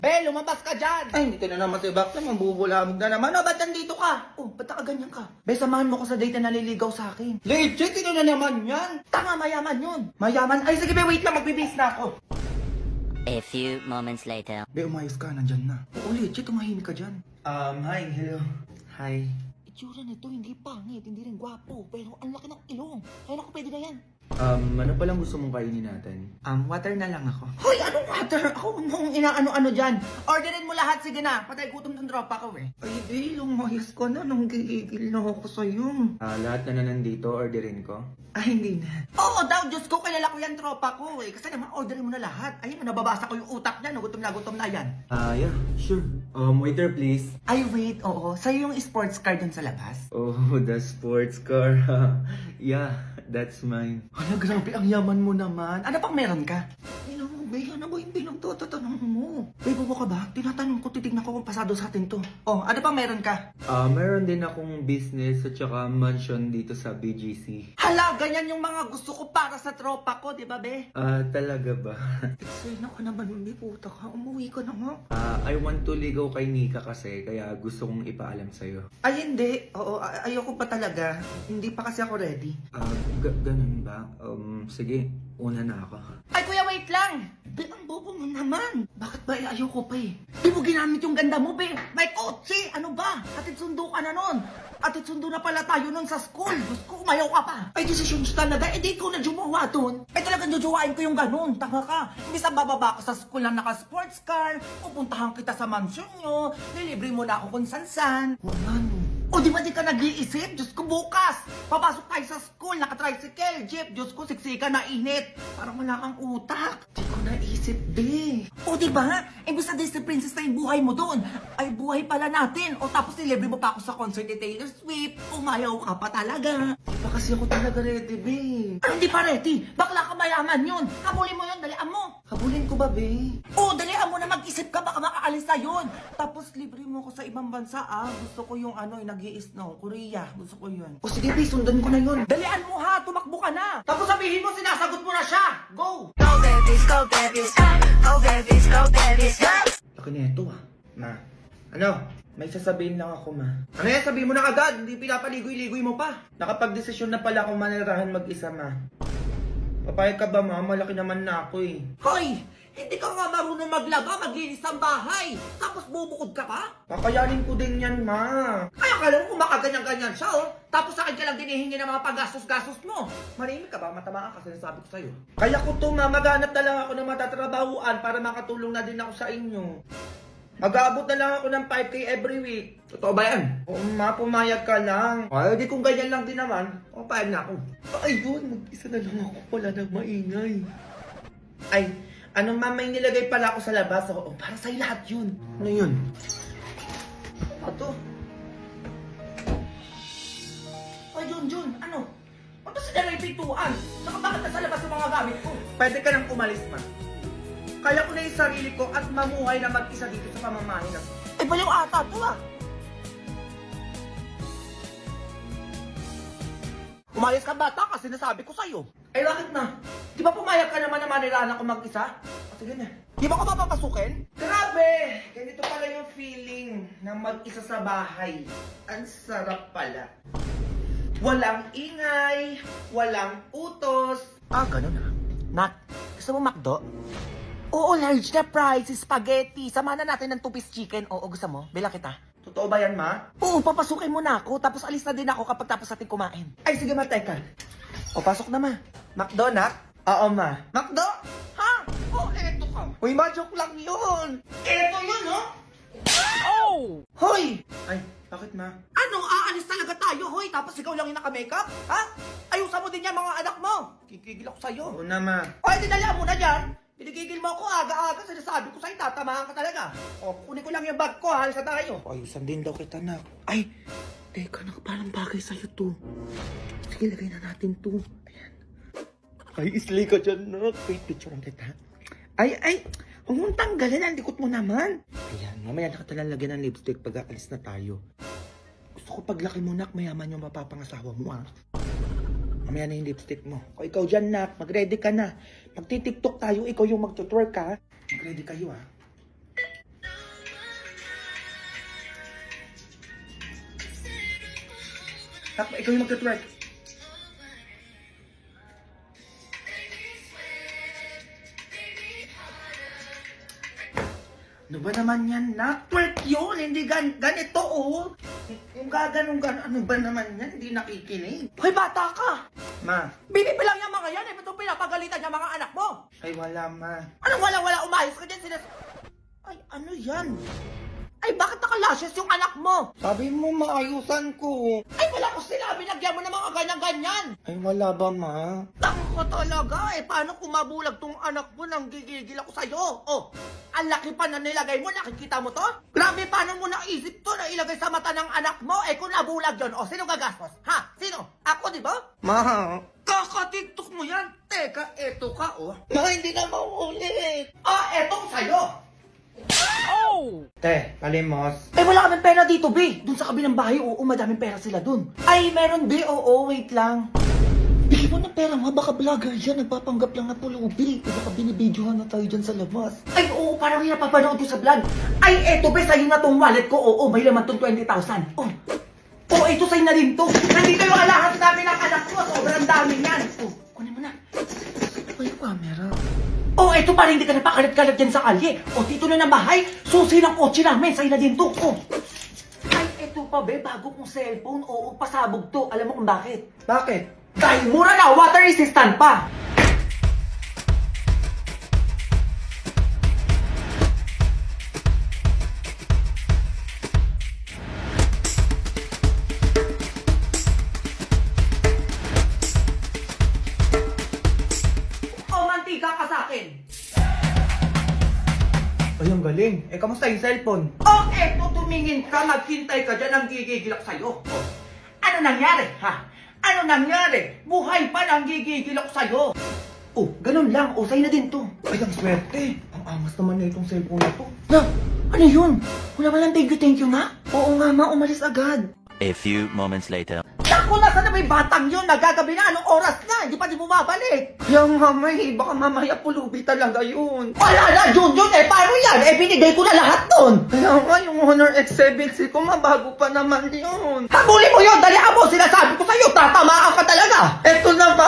Be, lumabas ka dyan! Ay, dito na naman si Bakla, mambubulamog na naman. Ano, ba't nandito ka? Oh, ba't nakaganyan ka? Be, samahan mo ko sa date na naliligaw sa akin. Legit, ito na naman yan. Tama, mayaman yun. Mayaman? Ay, sige be, wait lang, magbibis na ako. A few moments later. Be, umayos ka, nandyan na. Oo, legit, tumahimik ka dyan. Hi, hello. Hi. Itsura nito, hindi pangit, hindi rin gwapo, pero ang laki ng ilong. Ay, naku, pwede na yan. Ano palang gusto mong kainin natin? Water na lang ako. Hoy, anong water? Ako mong inaano-ano dyan. Orderin mo lahat, sige na. Patay gutom ng tropa ko eh. Ay, be, lumayos ka na. Nang gigigil na ako sa'yo. Lahat na nandito, orderin ko? Ay, hindi na. Oo daw, Diyos ko, kilala ko yan tropa ko eh. Kasi naman, orderin mo na lahat. Ayun, nababasa ko yung utak niya. Gutom na yan. Yeah, sure. Waiter, please. Ay, wait, oo. Sa'yo yung sports car dun sa labas? Oh, the sports car. Yeah, that's mine. Hala, grabe, ang yaman mo naman. Ano pang meron ka? Ina mo, be, ano ba yung pinagtatanong mo? May bobo ka ba? Tinatanong ko, titignan ko kung pasado sa atin to. Oh, ano pang meron ka? Meron din akong business at saka mansion dito sa BGC. Hala, ganyan yung mga gusto ko para sa tropa ko, di ba, be? Talaga ba? Eksena ka naman, hindi puta ka. Umuwi ka na nga. I want to ligaw kay Nika kasi, kaya gusto kong ipaalam sa'yo. Ay, hindi. Oo, ayoko pa talaga. Hindi pa kasi ako ready. Ganun ba? Sige, una na ako. Ay, kuya, wait lang! Be, ang bobo mo naman. Bakit ba ayoko pa eh? Di mo ginamit yung ganda mo, be. May kotse! Ano ba? Atid sundo ka na nun. Atid sundo na pala tayo nun sa school. Diyos ko, umayaw ka pa. Ay, desisyon talaga. Eh, di ko na jumawa dun. Ay, talagang jujuwain ko yung ganun. Tanga ka. Hindi sa bababa ko sa school na naka-sports car. Pupuntahan kita sa mansion nyo. Nilibre mo na ako kung san-san. O di ba di ka nag-iisip? Diyos ko, bukas! Papasok tayo sa school, naka-tricycle, jeep. Diyos ko, siksika na init. Parang wala kang utak. Di ko naisip, be. O di ba? Imbis na Disney Princess na yung buhay mo doon, ay buhay pala natin. O tapos nilibre mo pa ako sa concert ni Taylor Swift. Umayaw ka pa talaga. Di ba kasi ako talaga ready, be? Ano hindi pa ready? Bakla ka mayaman yun. Habulin mo yun, dalian mo. Habulin ko ba, be? O, dalian mo na mag-isip ka, baka makaalis na yun. Tapos libre mo ko sa ibang bansa, Gusto ko yung nag-i-snow, Korea. Gusto ko yun. O sige, be, sundan ko na yun. Dalian mo ha, tumakbo ka na. Tapos sabihin mo, sinasagot mo na siya. Go! Go babies, go babies, go. Go babies, go babies, go. Laki na ito, Ma, ano? May sasabihin lang ako, ma. Ano yan? Sabihin mo na agad. Hindi pinapaligoy-ligoy mo pa. Nakapag-desisyon na pala akong manirahan mag-isa, ma. Papayag ka ba, ma? Malaki naman na ako, eh. Hoy! Hindi ka nga marunong maglaba, maglinis ng bahay. Tapos bubukod ka pa? Kakayanin ko din yan, ma. Kaya akala mo makaganyan-ganyan siya, Tapos sa akin ka lang dinihingi ng mga paggastos-gastos mo. Marimi ka ba? Matamaan ka, sinasabi ko sa'yo. Kaya ko to, ma. Maghanap na lang ako ng matatrabahuan para makatulong na din ako sa inyo. Mag-aabot na lang ako ng 5K every week. Totoo ba yan? Oo, ma. Pumayag ka lang. Ay, di kung ganyan lang din naman. O, payag na ako. Ayun, mag-isa na lang ako. Wala nang maingay. Ay, anong ma, may nilagay pala ako sa labas. Oo, para sa'yo lahat yun. Ano yun? Ito. Ay, Jun, ano? Ba't sa dalay pintuan? Saka bakit nasa labas yung mga gamit ko? Pwede ka nang umalis, ma. Kaya ko na yung sarili ko at mamuhay na mag-isa dito sa pamamahay na to. Eh, baliw ata to, Umayos ka bata kasi nasabi ko sa'yo. Ay, bakit na? Di ba pumayag ka naman na manirahan ako mag-isa? Sige na. Di ba ko papapasukin? Grabe! Ganito pala yung feeling na mag-isa sa bahay. Ang sarap pala. Walang ingay, walang utos. Ganun Nat, gusto mo McDo? Oo, large na fries, spaghetti. Samahan na natin ng 2-piece chicken. Oo, gusto mo? Bila kita. Totoo ba yan, ma? Oo, papasukin mo na ako. Tapos alis na din ako kapag tapos natin kumain. Ay, sige, ma, teka. O, pasok na, ma. McDo, Nak? Oo, ma. McDo? Ha? Oh, eto ka. Uy, ma, joke lang yun. Eto yun, Oh! Hoy! Ay, bakit, ma? Ano? Aalis talaga tayo, hoy? Tapos ikaw lang yung naka-makeup? Ha? Ayusan mo din yan, mga anak mo. Kikigil ako sa'yo. Oo na, ma. Ay, dinala mo na yan. Pinigigil mo ako aga-aga. Sinasabi ko sa'yo, tatamaan ka talaga. O, kunin ko lang yung bag ko, halis na tayo. Ayusan din daw kita, Nak. Ay, teka na, parang bagay sa'yo to. Sige, lagay na natin to. Ayan. Ay, islay ka dyan, Nak. Wait, picturean kita. Ay, huwag mong tanggalin, ang likot mo naman. Ayan, mamaya na ka lagyan ng lipstick pag aalis na tayo. Gusto ko paglaki mo, Nak, mayaman yung mapapangasawa mo, Mamaya na yung lipstick mo. O ikaw dyan, Nak, mag-ready ka na. Pag titiktok tayo, ikaw yung mag-twerk, ha? Mag-ready kayo, ha? Takbo, ikaw yung magtutwerk. Ano ba naman yan, nak? Twerk yun, hindi ganito, oh. Yung gaganong ano ba naman yan, hindi nakikinig. Hoy, bata ka! Ma, Binibilang yung mga yan, ba't itong pinapagalitan yung mga anak mo? ay wala, ma. Anong wala-wala, umayos ka dyan, Ay, ano yan? Ay, bakit nakalashes yung anak mo? Sabi mo, maayusan ko. Ay, wala ko sinabi, lagyan mo ng mga ganyan-ganyan. Ay wala ba, ma? Tako ko talaga, paano kung mabulag tong anak mo nang gigigil ako sa'yo? Oh, ang laki pa na nilagay mo, nakikita mo to? Grabe, paano mo naisip to na ilagay sa mata ng anak mo? Kung nabulag yun, sino gagastos? Ha? Sino? Ako, di ba? Ma, Kakatiktok mo yan. Teka, eto ka, ma, hindi na maulit. Etong sa'yo. Te, kalimos. Wala kaming pera dito, B. Doon sa kabilang bahay, oo, madaming pera sila doon. Ay, meron, B. Oo, wait lang. Bigyan mo ng pera, ma. Baka vlogger yan. Nagpapanggap lang na pulubi. Baka binibidyohan na tayo dyan sa labas. Ay, oo, parang yung napapanood ko sa vlog. Ay, eto, B. Sa'yo na tong wallet ko. Oo, may laman tong 20,000. Oh, ito sa'yo na rin to. Nandito yung alahas namin ng anak ko. Sobrang dami yan. Kunin mo na. Ay, yung camera. Ito pa rin, hindi ka napakalat-kalat dyan sa kalye. Dito na ng bahay, susi ng kotse namin, sa'yo na din to. Ay, ito pa be, bago kong cellphone, pasabog to. Alam mo kung bakit? Bakit? Dahil mura na, water resistant pa. Mantika ka sa akin. Ay, ang galing. Kamusta yung cellphone? Eto, tumingin ka, maghintay ka dyan, ang gigigilak sa'yo. Ano nangyari, ha? Ano nangyari? Buhay pa nang gigigilak sa'yo. Ganun lang. Sa'yo na din to. Ay, ang swerte. Ang angas naman na itong cellphone na to. Na, ano yun? Wala ba lang thank you na? Oo nga, ma, umalis agad. A few moments later. Naku, nasa na ba yung batang yun? Nagagabi na, anong oras na? Hindi pa di bumabalik. Kaya nga, may, baka mamaya pulubi talaga yun. Wala na, Jun, paano yan? Binigay ko na lahat nun. Kaya nga, yung Honor X7C ko, mabago pa naman yun. Habulin mo yun, dalihan mo, sinasabi ko sa'yo, tatamaan ka talaga. Eto na ba?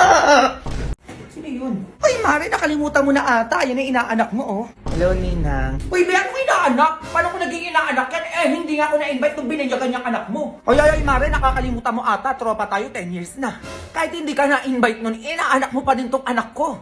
Sino yun? Uy, Mari, nakalimutan mo na ata. Yan ang inaanak mo, oh. Hello, Ninang. Uy, Bea, kung inaanak? Paano ko naging inaanak yan? Hindi nga ako na-invite nung binigyan niyang anak mo. Ay, Mari, nakakalimutan mo ata. Tropa tayo, 10 years na. Kahit hindi ka na-invite nun, inaanak mo pa din tong anak ko.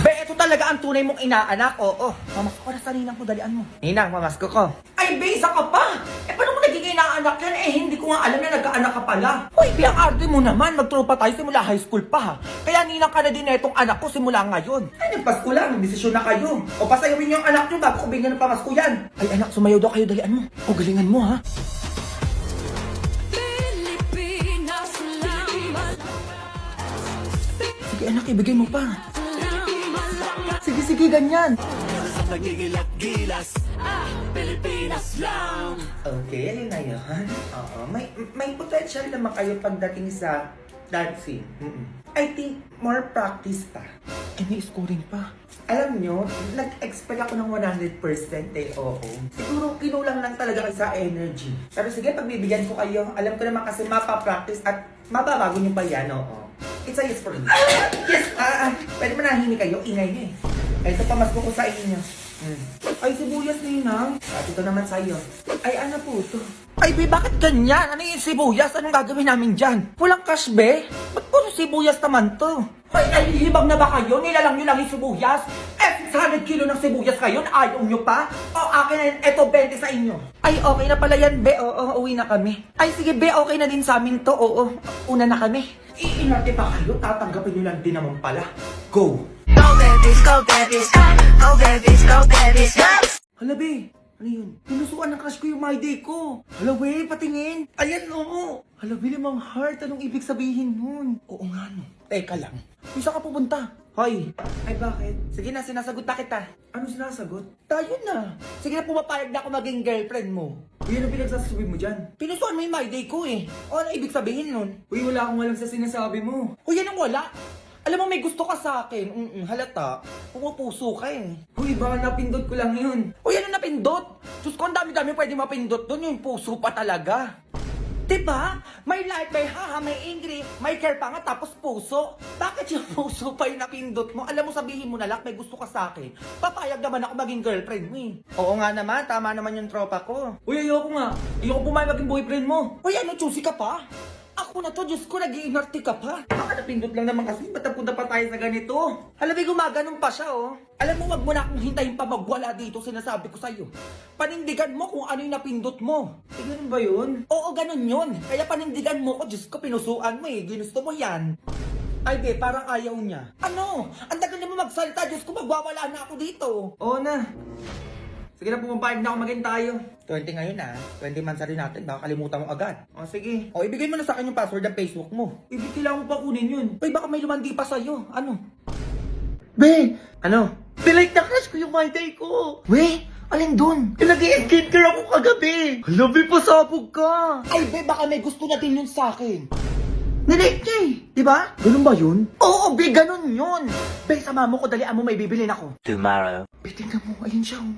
Be, ito talaga ang tunay mong inaanak, oo. Mamasko ka na sa ninang ko, dalian mo. Ninang, mamasko ko. Ay, Be, isa ka pa. Paano mo naging inaanak yan? Hindi ko nga alam na nagkaanak ka pala. Uy, Be, ang arte mo naman. Magtropa tayo simula high school pa, ha? Kaya ninang ka na din na itong anak ko simula ngayon. Ay, nagpasko lang. Nagdesisyon na kayo. Pasayawin yung anak nyo bago ko bigyan ng pamasko yan. Ay, anak, sumayaw daw kayo, dalian mo. Galingan mo, ha? Sige, anak, ibigay mo pa. Sige, ganyan. Okay, alin na yun? Oo, may potential naman kayo pagdating sa dancing. I think more practice pa. May scoring pa. Alam nyo, nag-expect ako ng 100% oo. Siguro kinulang lang talaga kayo sa energy. Pero sige, pagbibigyan ko kayo. Alam ko naman kasi mapapractice at mababago nyo pa yan, oo. It's a yes for me. Yes! Pwede manahimik kayo, ingay nyo eh. Ito, pamasko ko sa inyo. Ay, sibuyas, Ninang. At ito naman sa'yo. Ay, ano po ito? Ay, Be, bakit ganyan? Ano yung sibuyas? Anong gagawin namin dyan? Walang cash, Be? Ba't puro sibuyas naman to? Ay, hibang na ba kayo? Nilalang nyo lang yung sibuyas? 600 kilo ng sibuyas kayo? Ayaw nyo pa? Akin na yun. Eto, 20 sa inyo. Ay, okay na pala yan, Be. Oo, uwi na kami. Ay, sige, Be, okay na din sa amin to. Oo, una na kami. Iinarte pa kayo? Tatanggapin nyo lang din naman pala. Go! Go babies, go babies, go babies, go babies, go. Hala, Be. Ano yun? Pinusuan ng crush ko yung my day ko. Hala, we, patingin. Ayan, oo. Hala, Be, limang heart. Anong ibig sabihin nun? Oo nga, no. Teka lang. Kung saan ka pupunta? Hoy. Ay, bakit? Sige na, sinasagot na kita. Ano sinasagot? Tayo na. Sige na, pumapayag na ako maging girlfriend mo. Yun ang pinagsasabi mo dyan. Pinusuan mo yung my day ko eh. O, ano ibig sabihin nun? Uy, wala akong alam sa sinasabi mo. O, yan ang wala. Alam mo, may gusto ka sa akin. Halata. Pumupuso ka eh. Uy, baka napindot ko lang yun. O, yan ang napindot. Diyos ko, ang dami-dami pwede mapindot doon. Yung puso pa talaga. Diba? May like, may haha, may angry, may care pa nga, tapos puso. Bakit yung puso pa yung napindot mo? Alam mo, sabihin mo na lang, may gusto ka sa akin. Papayag naman ako maging girlfriend mo eh. Oo nga naman, tama naman yung tropa ko. Uy, ayoko nga. Ayoko pumayag maging boyfriend mo. Uy, ano, choosy ka pa? Ako na to, Diyos ko, nag-iinarte ka pa. Baka napindot lang naman kasi, ba't napunta pa tayo sa ganito? Alam mo, gumaganon pa siya, oh. Alam mo, wag mo na akong hintayin pa magwala dito, sinasabi ko sa'yo. Panindigan mo kung ano yung napindot mo. Eh, ganun ba yun? Oo, ganun yun. Kaya panindigan mo ko, Diyos ko, pinusuan mo eh. Ginusto mo yan. Ay, be, parang ayaw niya. Ano? Ang tagal na mo magsalita, Diyos ko, magwawala na ako dito. Oo na. Sige na, pumapayag na ako maging tayo. 20 ngayon 20 months na rin natin, baka kalimutan mo agad. O sige. O, ibigay mo na sa akin yung password ng Facebook mo. Ibig kailangan mo pa kunin yun. Uy, baka may lumandi pa sa'yo. Ano? Be! Ano? Delete na crush ko yung my day ko. We, alin dun? Nag-i-skincare ako kagabi. Labi pa sabog ka. Ay, be, baka may gusto na din yun sa akin. Nilate niya eh, di ba? Ganun ba yun? Oo, be, ganun yun. Be, sama mo ko, dalian mo, may bibilin ako. Tomorrow. Be, tingnan mo, ayun siya. Oh.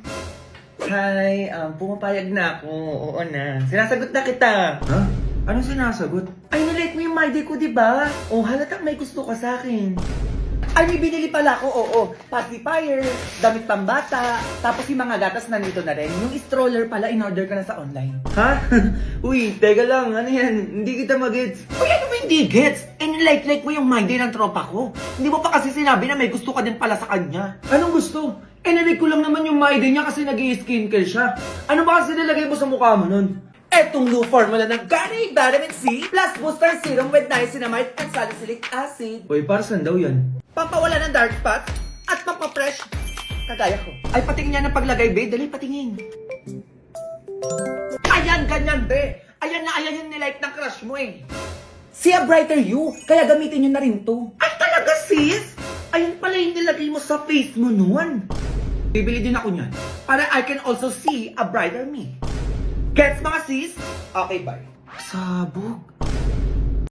Hi, pumapayag na ako. Oo na. Sinasagot na kita. Ha? Anong sinasagot? Ay, nilike mo yung my day ko, di ba? Oh, halatang may gusto ka sa akin. Ay, may binili pala ako, oo. Pacifier, damit pambata, tapos yung mga gatas nandito na rin. Yung stroller pala, in-order ka na sa online. Ha? Uy, teka lang. Ano yan? Hindi kita mag-gets. Uy, ano mo hindi gets? Eh, nilike-like mo yung my day ng tropa ko. Hindi mo pa kasi sinabi na may gusto ka din pala sa kanya. Anong gusto? Eh, nilike ko lang naman yung my day niya kasi nag-i-skincare siya. Ano ba kasi nilagay mo sa mukha mo nun? Etong new formula ng Garnier Vitamin C plus Booster Serum with niacinamide and salicylic acid. Uy, para saan daw yan? Pampawala ng dark spots at pampapresh. Kagaya ko. Ay, patingin niya ng paglagay, be. Dali, patingin. Ayan, ganyan, be. Ayan na ayan yung nilike ng crush mo eh. See a brighter you. Kaya gamitin nyo na rin to. Ay, talaga, sis? Ayun pala yung nilagay mo sa face mo noon. Bibili din ako niyan. Para I can also see a brighter me. Gets mga sis? Okay, bye. Sabog.